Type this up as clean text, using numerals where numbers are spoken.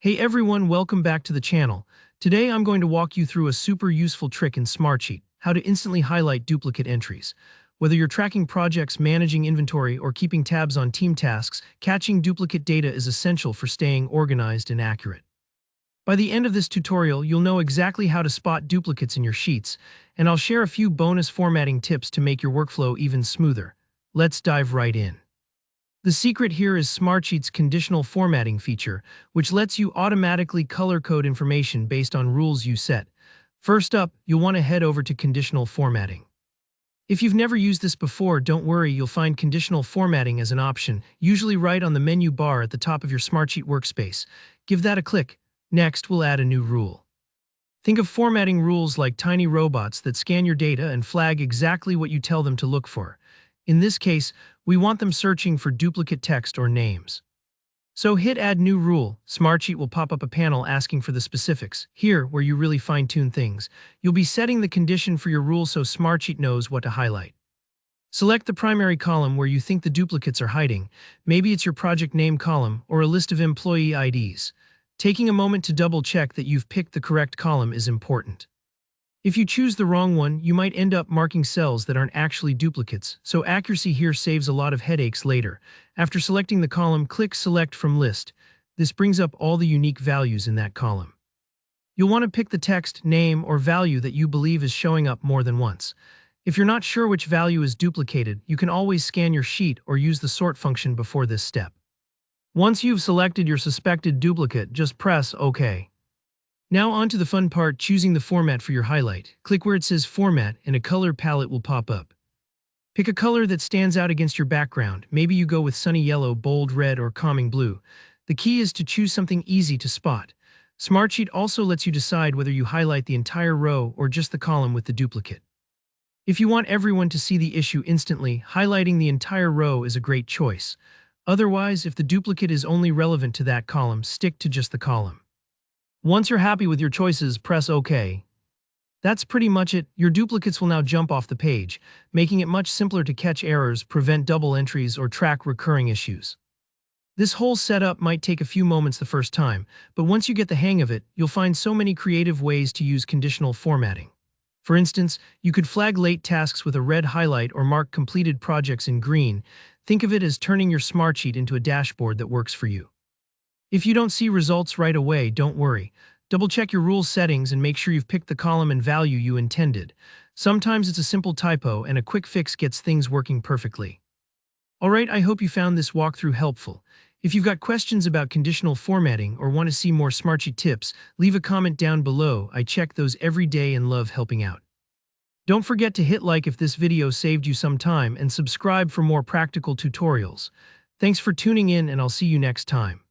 Hey everyone, welcome back to the channel. Today I'm going to walk you through a super useful trick in Smartsheet, how to instantly highlight duplicate entries. Whether you're tracking projects, managing inventory, or keeping tabs on team tasks, catching duplicate data is essential for staying organized and accurate. By the end of this tutorial, you'll know exactly how to spot duplicates in your sheets, and I'll share a few bonus formatting tips to make your workflow even smoother. Let's dive right in. The secret here is Smartsheet's conditional formatting feature, which lets you automatically color code information based on rules you set. First up, you'll want to head over to conditional formatting. If you've never used this before, don't worry, you'll find conditional formatting as an option, usually right on the menu bar at the top of your Smartsheet workspace. Give that a click. Next, we'll add a new rule. Think of formatting rules like tiny robots that scan your data and flag exactly what you tell them to look for. In this case, we want them searching for duplicate text or names. So hit Add New Rule. Smartsheet will pop up a panel asking for the specifics. Here, where you really fine-tune things, you'll be setting the condition for your rule so Smartsheet knows what to highlight. Select the primary column where you think the duplicates are hiding. Maybe it's your project name column or a list of employee IDs. Taking a moment to double-check that you've picked the correct column is important. If you choose the wrong one, you might end up marking cells that aren't actually duplicates, so accuracy here saves a lot of headaches later. After selecting the column, click Select from List. This brings up all the unique values in that column. You'll want to pick the text, name, or value that you believe is showing up more than once. If you're not sure which value is duplicated, you can always scan your sheet or use the sort function before this step. Once you've selected your suspected duplicate, just press OK. Now on to the fun part, choosing the format for your highlight. Click where it says Format and a color palette will pop up. Pick a color that stands out against your background. Maybe you go with sunny yellow, bold red, or calming blue. The key is to choose something easy to spot. Smartsheet also lets you decide whether you highlight the entire row or just the column with the duplicate. If you want everyone to see the issue instantly, highlighting the entire row is a great choice. Otherwise, if the duplicate is only relevant to that column, stick to just the column. Once you're happy with your choices, press OK. That's pretty much it. Your duplicates will now jump off the page, making it much simpler to catch errors, prevent double entries, or track recurring issues. This whole setup might take a few moments the first time, but once you get the hang of it, you'll find so many creative ways to use conditional formatting. For instance, you could flag late tasks with a red highlight or mark completed projects in green. Think of it as turning your Smartsheet into a dashboard that works for you. If you don't see results right away, don't worry. Double-check your rule settings and make sure you've picked the column and value you intended. Sometimes it's a simple typo, and a quick fix gets things working perfectly. Alright, I hope you found this walkthrough helpful. If you've got questions about conditional formatting or want to see more Smartsheet tips, leave a comment down below. I check those every day and love helping out. Don't forget to hit like if this video saved you some time and subscribe for more practical tutorials. Thanks for tuning in, and I'll see you next time.